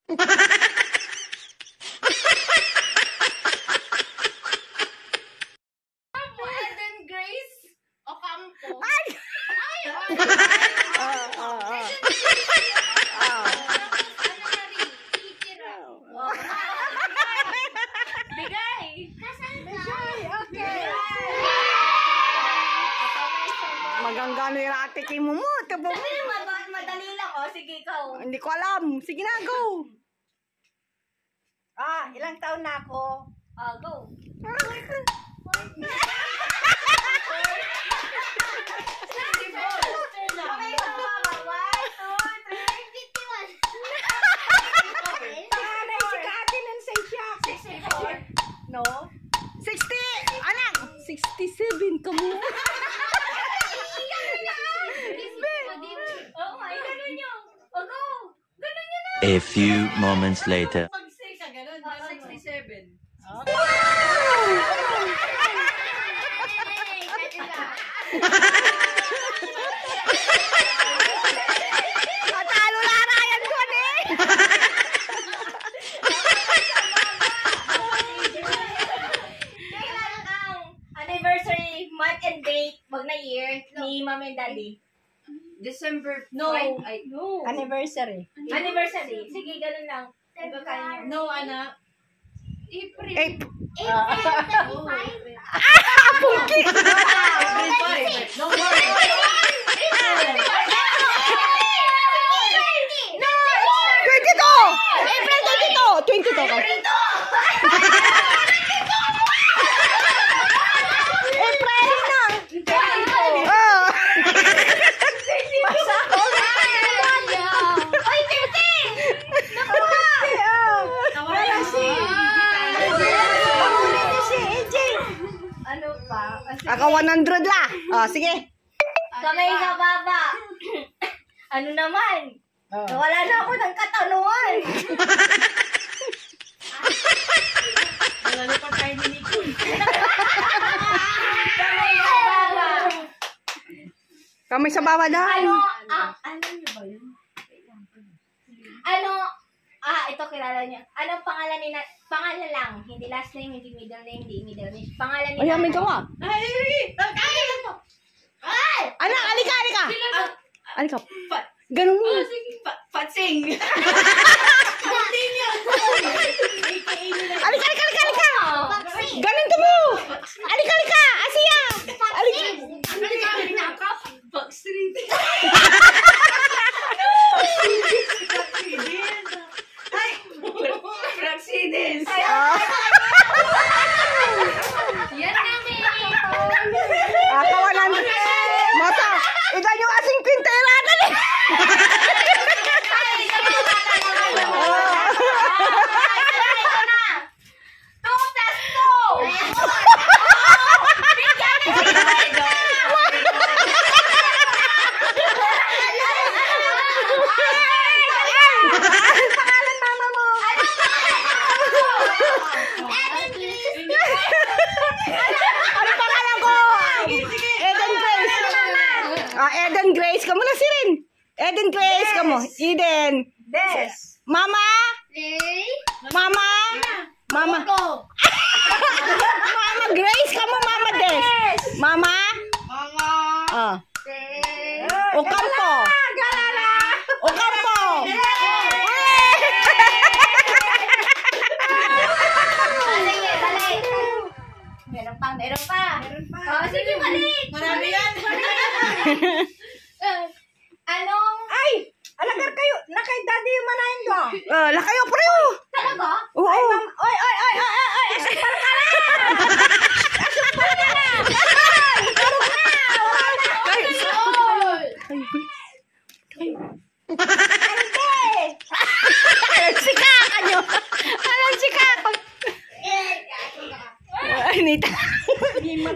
Eden Grace Ocampo. Ay! Bigay. Okay. Magangano yung ate kay mo mo. Madali lang. O, sige, ikaw. Hindi ko alam. Sige na, go. Ilang taon na ako? Go. No? 60! Anak! 67 ka mo. A few moments later. Pag-say ka, ganun. 67. Matalo larayan ko eh. Kailan ang anniversary, month and date, wag na year, ni Mom and Daddy? December 5. No. Anniversary. Anniversary. Sige, ganun lang. No, anak. April. Pungki! April 5. No more. April 22 ka. April na. Oh. Ano pa? Ako 100 la. Oh, sige. Kamay sa baba. Ano naman? Wala na ako ng katanungan. Lalo pa tayo ni Nicole. Kamay sa baba. Kamay sa baba daw. Ano niyo ba yun? Ito kilala niya. Anong pangalan ni pangalan lang, hindi last name, hindi middle name, hindi middle name. Pangalan ni Ay, may gawa. Anak, alika. Alika. Ganun mo. Patsing. Alika. Ganun to mo. Alika. Asiya. Alika. Backstreet. Praxidis. Yan kami. Ako 100. Mata, ilan yung asing pintera na eh. Eden Grace, kamu na sirin. Eden Grace, kamu. Eden. Des. Mama. Mama. Mama Grace, kamu Mama Des. Mama. Ocampo. Ocampo. Meron pa. Sige, balik. Marami yan. Anong? Alagar kayo. Nakay daddy yung manahin ko. Lakayo preo. Talaga? Oo. Oy. Asupal ka na. Alam si ka. Ay, Nita. Nima.